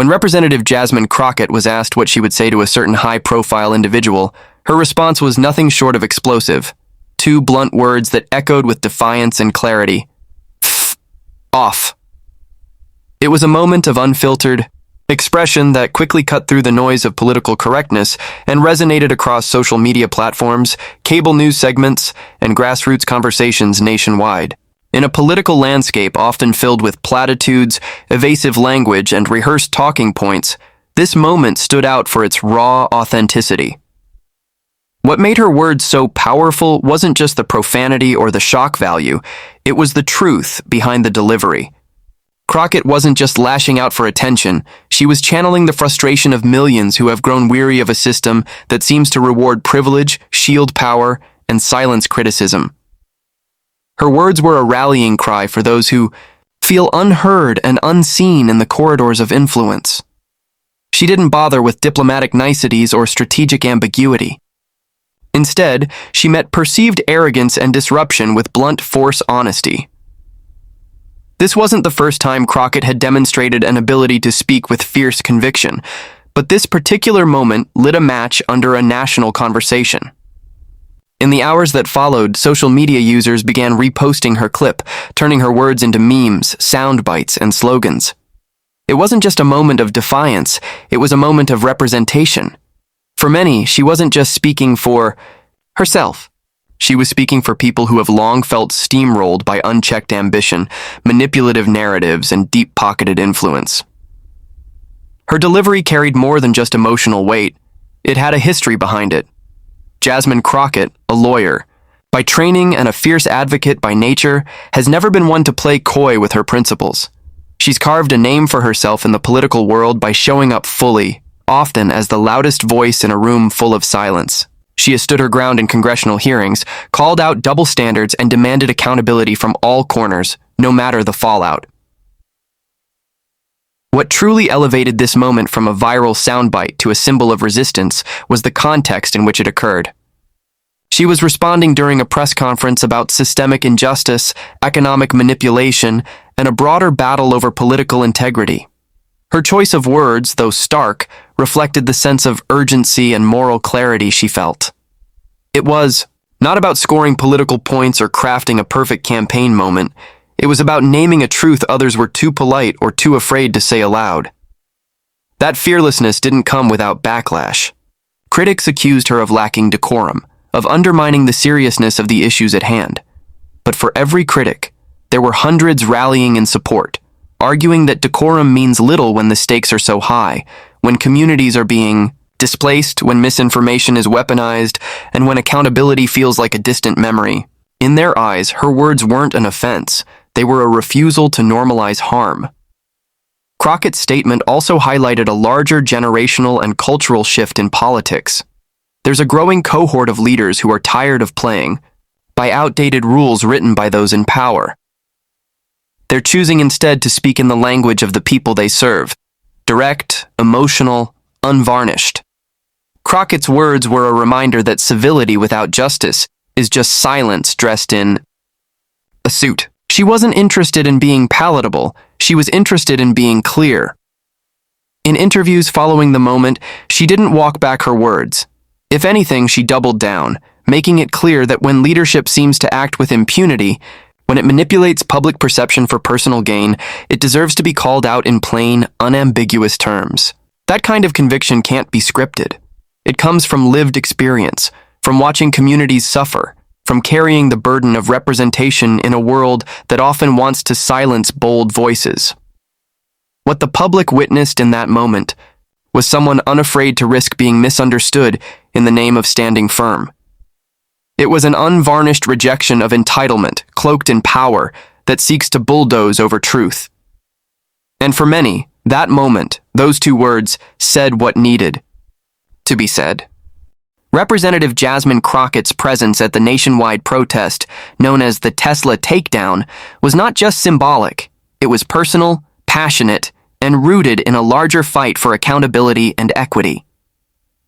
When Representative Jasmine Crockett was asked what she would say to a certain high-profile individual, her response was nothing short of explosive. Two blunt words that echoed with defiance and clarity. Off. It was a moment of unfiltered expression that quickly cut through the noise of political correctness and resonated across social media platforms, cable news segments, and grassroots conversations nationwide. In a political landscape often filled with platitudes, evasive language, and rehearsed talking points, this moment stood out for its raw authenticity. What made her words so powerful wasn't just the profanity or the shock value, it was the truth behind the delivery. Crockett wasn't just lashing out for attention, she was channeling the frustration of millions who have grown weary of a system that seems to reward privilege, shield power, and silence criticism. Her words were a rallying cry for those who feel unheard and unseen in the corridors of influence. She didn't bother with diplomatic niceties or strategic ambiguity. Instead, she met perceived arrogance and disruption with blunt force honesty. This wasn't the first time Crockett had demonstrated an ability to speak with fierce conviction, but this particular moment lit a match under a national conversation. In the hours that followed, social media users began reposting her clip, turning her words into memes, sound bites, and slogans. It wasn't just a moment of defiance, it was a moment of representation. For many, she wasn't just speaking for herself. She was speaking for people who have long felt steamrolled by unchecked ambition, manipulative narratives, and deep-pocketed influence. Her delivery carried more than just emotional weight. It had a history behind it. Jasmine Crockett, a lawyer, by training and a fierce advocate by nature, has never been one to play coy with her principles. She's carved a name for herself in the political world by showing up fully, often as the loudest voice in a room full of silence. She has stood her ground in congressional hearings, called out double standards, and demanded accountability from all corners, no matter the fallout. What truly elevated this moment from a viral soundbite to a symbol of resistance was the context in which it occurred. She was responding during a press conference about systemic injustice, economic manipulation, and a broader battle over political integrity. Her choice of words, though stark, reflected the sense of urgency and moral clarity she felt. It was not about scoring political points or crafting a perfect campaign moment. It was about naming a truth others were too polite or too afraid to say aloud. That fearlessness didn't come without backlash. Critics accused her of lacking decorum, of undermining the seriousness of the issues at hand. But for every critic, there were hundreds rallying in support, arguing that decorum means little when the stakes are so high, when communities are being displaced, when misinformation is weaponized, and when accountability feels like a distant memory. In their eyes, her words weren't an offense. They were a refusal to normalize harm. Crockett's statement also highlighted a larger generational and cultural shift in politics. There's a growing cohort of leaders who are tired of playing by outdated rules written by those in power. They're choosing instead to speak in the language of the people they serve, direct, emotional, unvarnished. Crockett's words were a reminder that civility without justice is just silence dressed in a suit. She wasn't interested in being palatable, she was interested in being clear. In interviews following the moment, she didn't walk back her words. If anything, she doubled down, making it clear that when leadership seems to act with impunity, when it manipulates public perception for personal gain, it deserves to be called out in plain, unambiguous terms. That kind of conviction can't be scripted. It comes from lived experience, from watching communities suffer, from carrying the burden of representation in a world that often wants to silence bold voices. What the public witnessed in that moment was someone unafraid to risk being misunderstood in the name of standing firm. It was an unvarnished rejection of entitlement, cloaked in power, that seeks to bulldoze over truth. And for many, that moment, those two words, said what needed to be said. Representative Jasmine Crockett's presence at the nationwide protest, known as the Tesla Takedown, was not just symbolic. It was personal, passionate, and rooted in a larger fight for accountability and equity.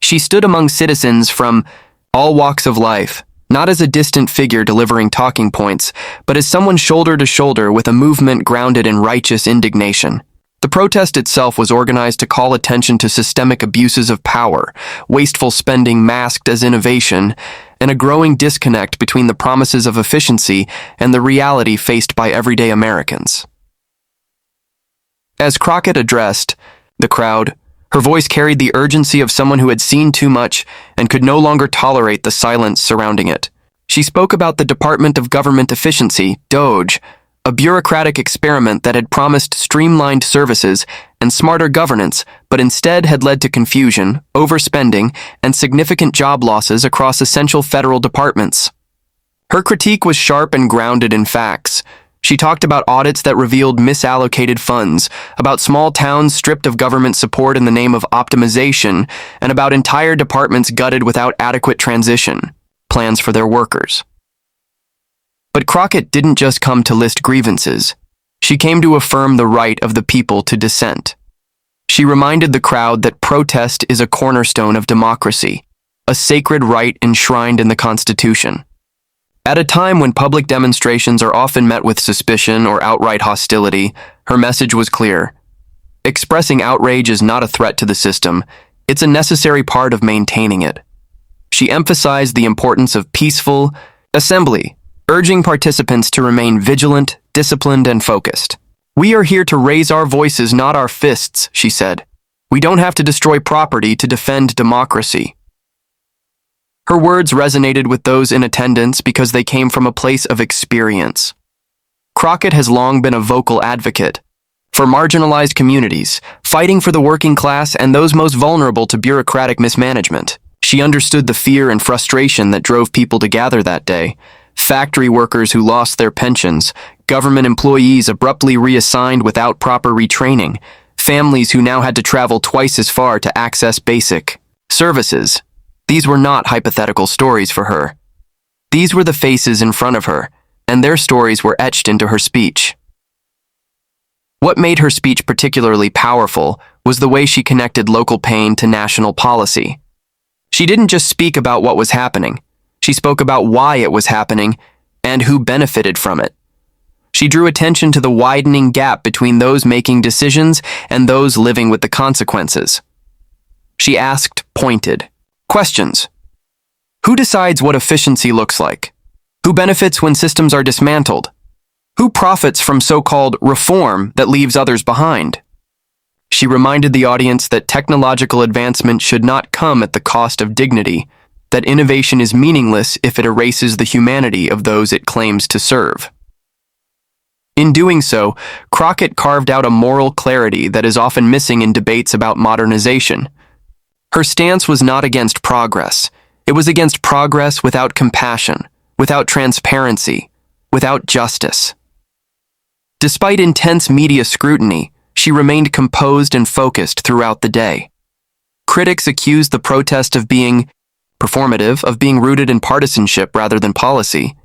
She stood among citizens from all walks of life, not as a distant figure delivering talking points, but as someone shoulder to shoulder with a movement grounded in righteous indignation. The protest itself was organized to call attention to systemic abuses of power, wasteful spending masked as innovation, and a growing disconnect between the promises of efficiency and the reality faced by everyday Americans. As Crockett addressed the crowd, her voice carried the urgency of someone who had seen too much and could no longer tolerate the silence surrounding it. She spoke about the Department of Government Efficiency, DOGE, a bureaucratic experiment that had promised streamlined services and smarter governance, but instead had led to confusion, overspending, and significant job losses across essential federal departments. Her critique was sharp and grounded in facts. She talked about audits that revealed misallocated funds, about small towns stripped of government support in the name of optimization, and about entire departments gutted without adequate transition plans for their workers. But Crockett didn't just come to list grievances. She came to affirm the right of the people to dissent. She reminded the crowd that protest is a cornerstone of democracy, a sacred right enshrined in the Constitution. At a time when public demonstrations are often met with suspicion or outright hostility, her message was clear. Expressing outrage is not a threat to the system, it's a necessary part of maintaining it. She emphasized the importance of peaceful assembly, urging participants to remain vigilant, disciplined, and focused. "We are here to raise our voices, not our fists," she said. "We don't have to destroy property to defend democracy." Her words resonated with those in attendance because they came from a place of experience. Crockett has long been a vocal advocate for marginalized communities, fighting for the working class and those most vulnerable to bureaucratic mismanagement. She understood the fear and frustration that drove people to gather that day. Factory workers who lost their pensions, government employees abruptly reassigned without proper retraining, families who now had to travel twice as far to access basic services. These were not hypothetical stories for her. These were the faces in front of her, and their stories were etched into her speech. What made her speech particularly powerful was the way she connected local pain to national policy. She didn't just speak about what was happening. She spoke about why it was happening and who benefited from it. She drew attention to the widening gap between those making decisions and those living with the consequences. She asked pointed questions. Who decides what efficiency looks like? Who benefits when systems are dismantled? Who profits from so-called reform that leaves others behind? She reminded the audience that technological advancement should not come at the cost of dignity, that innovation is meaningless if it erases the humanity of those it claims to serve. In doing so, Crockett carved out a moral clarity that is often missing in debates about modernization. Her stance was not against progress. It was against progress without compassion, without transparency, without justice. Despite intense media scrutiny, she remained composed and focused throughout the day. Critics accused the protest of being performative, of being rooted in partisanship rather than policy.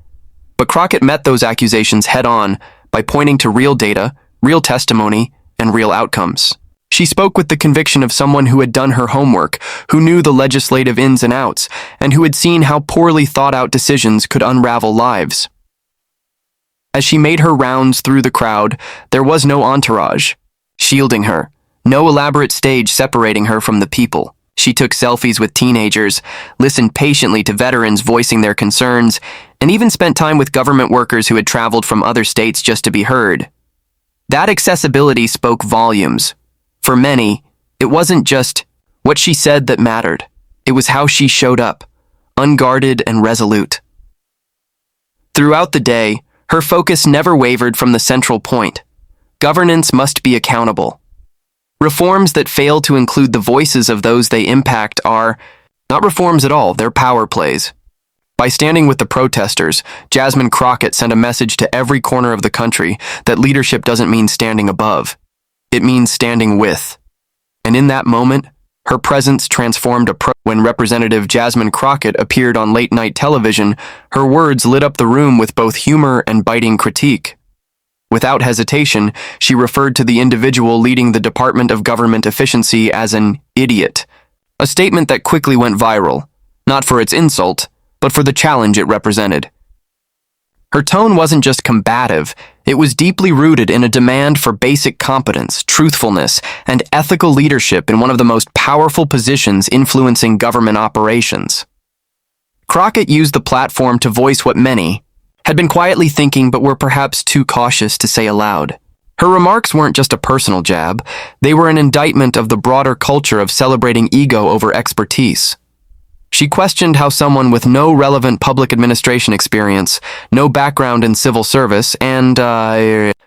But Crockett met those accusations head-on by pointing to real data, real testimony, and real outcomes. She spoke with the conviction of someone who had done her homework, who knew the legislative ins and outs, and who had seen how poorly thought-out decisions could unravel lives. As she made her rounds through the crowd, there was no entourage shielding her, no elaborate stage separating her from the people. She took selfies with teenagers, listened patiently to veterans voicing their concerns, and even spent time with government workers who had traveled from other states just to be heard. That accessibility spoke volumes. For many, it wasn't just what she said that mattered. It was how she showed up, unguarded and resolute. Throughout the day, her focus never wavered from the central point. Governance must be accountable. Reforms that fail to include the voices of those they impact are not reforms at all, they're power plays. By standing with the protesters, Jasmine Crockett sent a message to every corner of the country that leadership doesn't mean standing above. It means standing with. And in that moment, her presence transformed when Representative Jasmine Crockett appeared on late-night television, her words lit up the room with both humor and biting critique. Without hesitation, she referred to the individual leading the Department of Government Efficiency as an idiot, a statement that quickly went viral, not for its insult, but for the challenge it represented. Her tone wasn't just combative, It was deeply rooted in a demand for basic competence, truthfulness, and ethical leadership in one of the most powerful positions influencing government operations. Crockett used the platform to voice what many had been quietly thinking but were perhaps too cautious to say aloud. Her remarks weren't just a personal jab, they were an indictment of the broader culture of celebrating ego over expertise. She questioned how someone with no relevant public administration experience, no background in civil service, and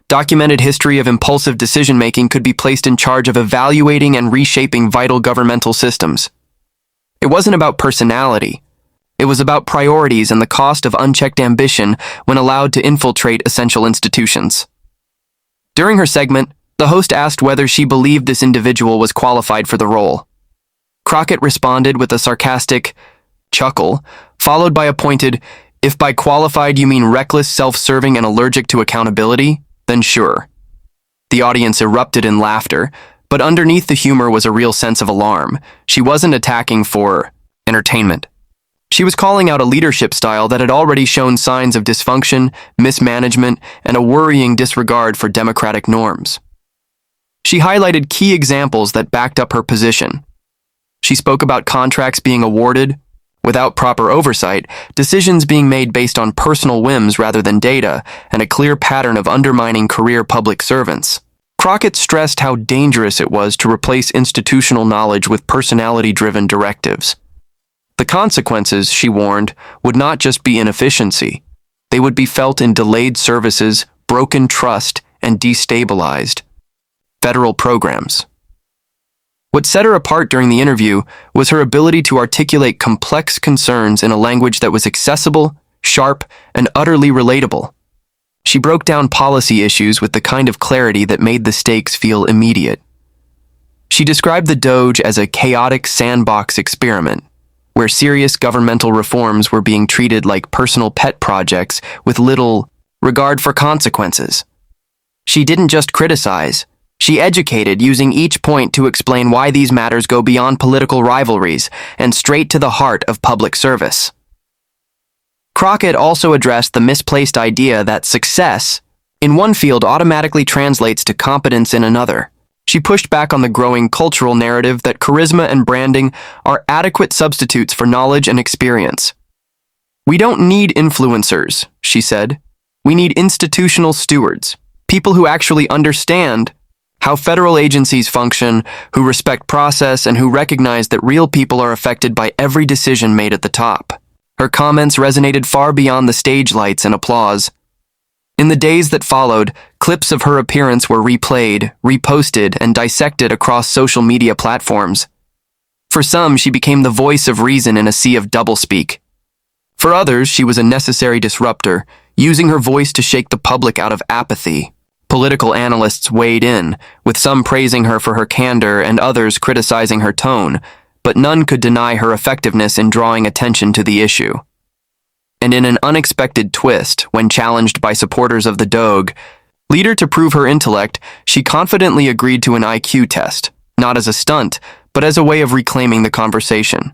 documented history of impulsive decision-making could be placed in charge of evaluating and reshaping vital governmental systems. It wasn't about personality. It was about priorities and the cost of unchecked ambition when allowed to infiltrate essential institutions. During her segment, the host asked whether she believed this individual was qualified for the role. Crockett responded with a sarcastic chuckle, followed by a pointed, "If by qualified you mean reckless, self-serving, and allergic to accountability, then sure." The audience erupted in laughter, but underneath the humor was a real sense of alarm. She wasn't attacking for entertainment. She was calling out a leadership style that had already shown signs of dysfunction, mismanagement, and a worrying disregard for democratic norms. She highlighted key examples that backed up her position. She spoke about contracts being awarded without proper oversight, decisions being made based on personal whims rather than data, and a clear pattern of undermining career public servants. Crockett stressed how dangerous it was to replace institutional knowledge with personality-driven directives. The consequences, she warned, would not just be inefficiency. They would be felt in delayed services, broken trust, and destabilized federal programs. What set her apart during the interview was her ability to articulate complex concerns in a language that was accessible, sharp, and utterly relatable. She broke down policy issues with the kind of clarity that made the stakes feel immediate. She described the Doge as a chaotic sandbox experiment, where serious governmental reforms were being treated like personal pet projects with little regard for consequences. She didn't just criticize. She educated, using each point to explain why these matters go beyond political rivalries and straight to the heart of public service. Crockett also addressed the misplaced idea that success in one field automatically translates to competence in another. She pushed back on the growing cultural narrative that charisma and branding are adequate substitutes for knowledge and experience. "We don't need influencers," she said. "We need institutional stewards, people who actually understand how federal agencies function, who respect process, and who recognize that real people are affected by every decision made at the top." Her comments resonated far beyond the stage lights and applause. In the days that followed, clips of her appearance were replayed, reposted, and dissected across social media platforms. For some, she became the voice of reason in a sea of doublespeak. For others, she was a necessary disruptor, using her voice to shake the public out of apathy. Political analysts weighed in, with some praising her for her candor and others criticizing her tone, but none could deny her effectiveness in drawing attention to the issue. And in an unexpected twist, when challenged by supporters of the Doge leader to prove her intellect, she confidently agreed to an IQ test, not as a stunt, but as a way of reclaiming the conversation.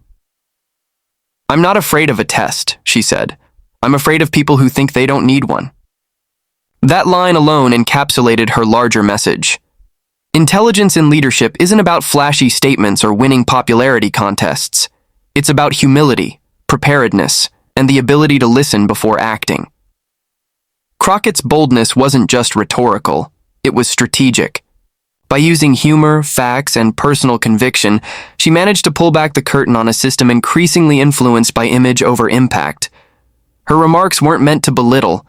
"I'm not afraid of a test," she said. "I'm afraid of people who think they don't need one." That line alone encapsulated her larger message. Intelligence in leadership isn't about flashy statements or winning popularity contests. It's about humility, preparedness, and the ability to listen before acting. Crockett's boldness wasn't just rhetorical, it was strategic. By using humor, facts, and personal conviction, she managed to pull back the curtain on a system increasingly influenced by image over impact. Her remarks weren't meant to belittle,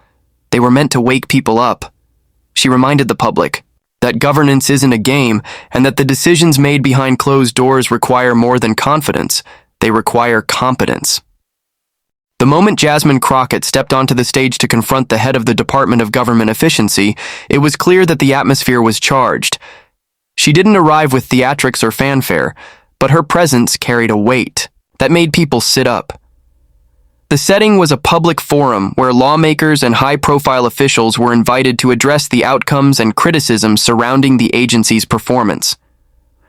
they were meant to wake people up. She reminded the public that governance isn't a game and that the decisions made behind closed doors require more than confidence, they require competence. The moment Jasmine Crockett stepped onto the stage to confront the head of the Department of Government Efficiency, it was clear that the atmosphere was charged. She didn't arrive with theatrics or fanfare, but her presence carried a weight that made people sit up. The setting was a public forum where lawmakers and high-profile officials were invited to address the outcomes and criticisms surrounding the agency's performance.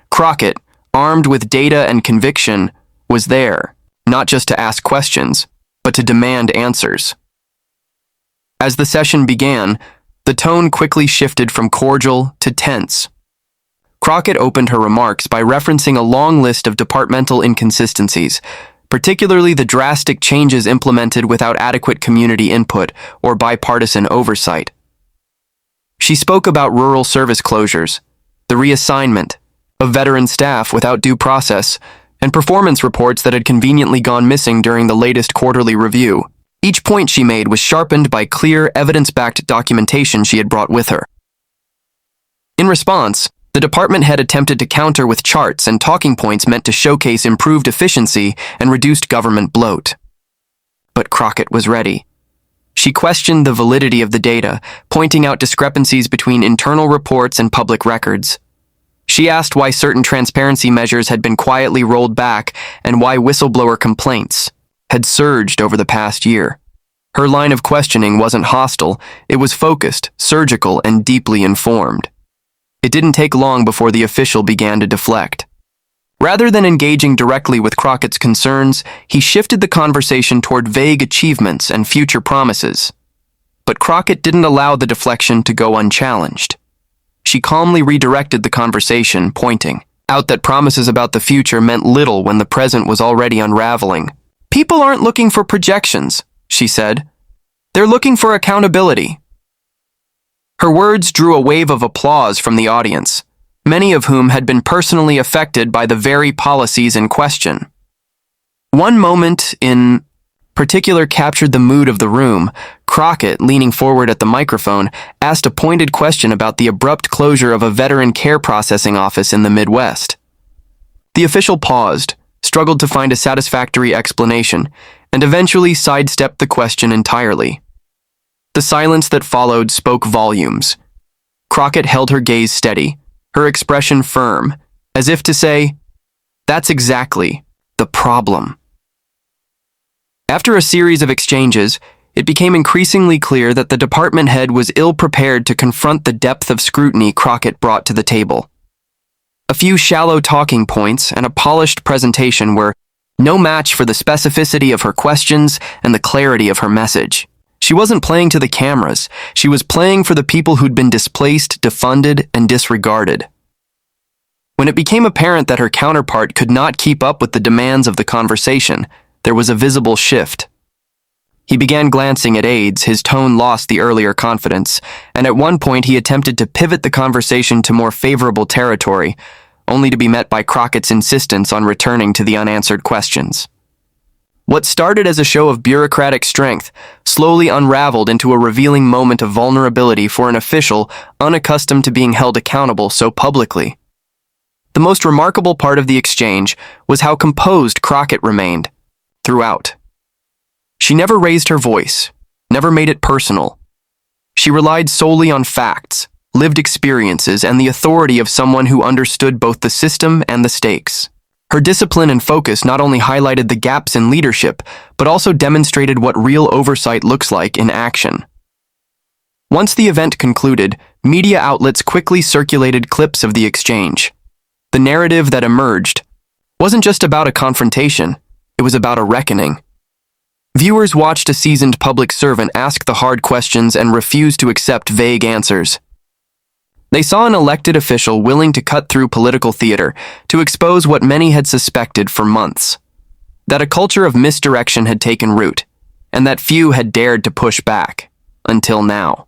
Crockett, armed with data and conviction, was there, not just to ask questions, but to demand answers. As the session began, The tone quickly shifted from cordial to tense. Crockett opened her remarks by referencing a long list of departmental inconsistencies, particularly the drastic changes implemented without adequate community input or bipartisan oversight. She spoke about rural service closures, the reassignment of veteran staff without due process, and performance reports that had conveniently gone missing during the latest quarterly review. Each point she made was sharpened by clear, evidence-backed documentation she had brought with her. In response, the department head attempted to counter with charts and talking points meant to showcase improved efficiency and reduced government bloat. But Crockett was ready. She questioned the validity of the data, pointing out discrepancies between internal reports and public records. She asked why certain transparency measures had been quietly rolled back and why whistleblower complaints had surged over the past year. Her line of questioning wasn't hostile, it was focused, surgical, and deeply informed. It didn't take long before the official began to deflect. Rather than engaging directly with Crockett's concerns, he shifted the conversation toward vague achievements and future promises. But Crockett didn't allow the deflection to go unchallenged. She calmly redirected the conversation, pointing out that promises about the future meant little when the present was already unraveling. "People aren't looking for projections," she said. "They're looking for accountability." Her words drew a wave of applause from the audience, many of whom had been personally affected by the very policies in question. One moment in particular captured the mood of the room. Crockett, leaning forward at the microphone, asked a pointed question about the abrupt closure of a veteran care processing office in the Midwest. The official paused, struggled to find a satisfactory explanation, and eventually sidestepped the question entirely. The silence that followed spoke volumes. Crockett held her gaze steady, her expression firm, as if to say, "That's exactly the problem." After a series of exchanges, it became increasingly clear that the department head was ill-prepared to confront the depth of scrutiny Crockett brought to the table. A few shallow talking points and a polished presentation were no match for the specificity of her questions and the clarity of her message. She wasn't playing to the cameras, she was playing for the people who'd been displaced, defunded, and disregarded. When it became apparent that her counterpart could not keep up with the demands of the conversation, there was a visible shift. He began glancing at aides, his tone lost the earlier confidence, and at one point he attempted to pivot the conversation to more favorable territory, only to be met by Crockett's insistence on returning to the unanswered questions. What started as a show of bureaucratic strength slowly unraveled into a revealing moment of vulnerability for an official unaccustomed to being held accountable so publicly. The most remarkable part of the exchange was how composed Crockett remained throughout. She never raised her voice, never made it personal. She relied solely on facts, lived experiences, and the authority of someone who understood both the system and the stakes. Her discipline and focus not only highlighted the gaps in leadership, but also demonstrated what real oversight looks like in action. Once the event concluded, media outlets quickly circulated clips of the exchange. The narrative that emerged wasn't just about a confrontation, it was about a reckoning. Viewers watched a seasoned public servant ask the hard questions and refuse to accept vague answers. They saw an elected official willing to cut through political theater to expose what many had suspected for months: that a culture of misdirection had taken root, and that few had dared to push back, until now.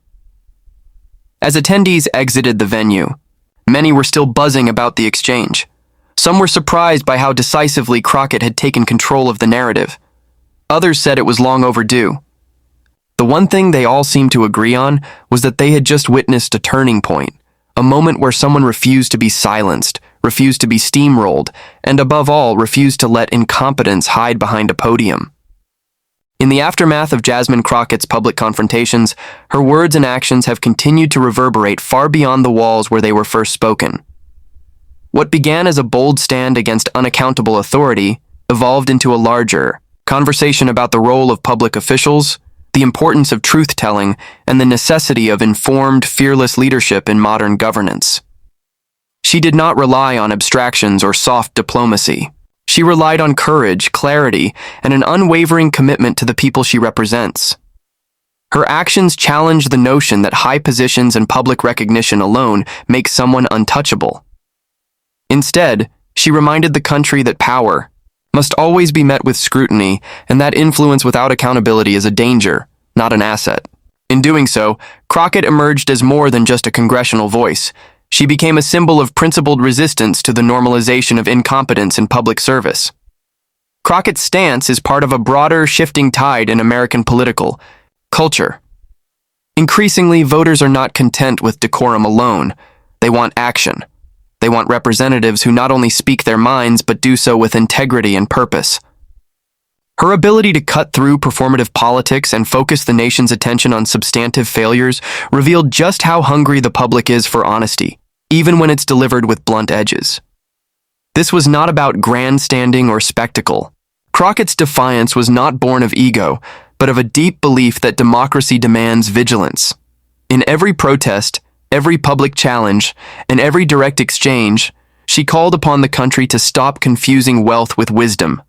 As attendees exited the venue, many were still buzzing about the exchange. Some were surprised by how decisively Crockett had taken control of the narrative. Others said it was long overdue. The one thing they all seemed to agree on was that they had just witnessed a turning point, a moment where someone refused to be silenced, refused to be steamrolled, and above all, refused to let incompetence hide behind a podium. In the aftermath of Jasmine Crockett's public confrontations, her words and actions have continued to reverberate far beyond the walls where they were first spoken. What began as a bold stand against unaccountable authority evolved into a larger conversation about the role of public officials, the importance of truth-telling, and the necessity of informed, fearless leadership in modern governance. She did not rely on abstractions or soft diplomacy. She relied on courage, clarity, and an unwavering commitment to the people she represents. Her actions challenged the notion that high positions and public recognition alone make someone untouchable. Instead, she reminded the country that power must always be met with scrutiny, and that influence without accountability is a danger, not an asset. In doing so, Crockett emerged as more than just a congressional voice. She became a symbol of principled resistance to the normalization of incompetence in public service. Crockett's stance is part of a broader, shifting tide in American political culture. Increasingly, voters are not content with decorum alone. They want action. They want representatives who not only speak their minds but do so with integrity and purpose. Her ability to cut through performative politics and focus the nation's attention on substantive failures revealed just how hungry the public is for honesty, even when it's delivered with blunt edges. This was not about grandstanding or spectacle. Crockett's defiance was not born of ego, but of a deep belief that democracy demands vigilance. In every protest, every public challenge, and every direct exchange, she called upon the country to stop confusing wealth with wisdom,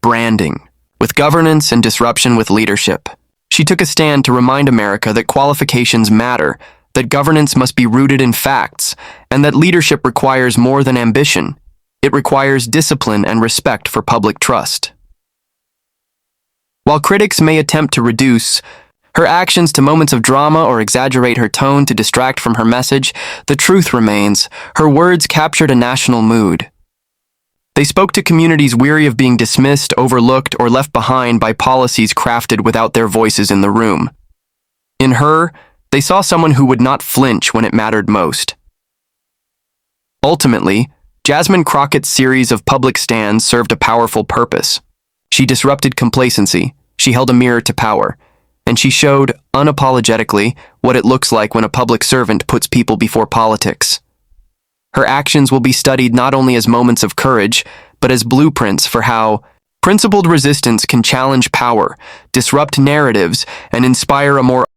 branding with governance, and disruption with leadership. She took a stand to remind America that qualifications matter, that governance must be rooted in facts, and that leadership requires more than ambition. It requires discipline and respect for public trust. While critics may attempt to reduce her actions to moments of drama or exaggerate her tone to distract from her message, the truth remains, her words captured a national mood. They spoke to communities weary of being dismissed, overlooked, or left behind by policies crafted without their voices in the room. In her, they saw someone who would not flinch when it mattered most. Ultimately, Jasmine Crockett's series of public stands served a powerful purpose. She disrupted complacency, she held a mirror to power, and she showed, unapologetically, what it looks like when a public servant puts people before politics. Her actions will be studied not only as moments of courage, but as blueprints for how principled resistance can challenge power, disrupt narratives, and inspire a more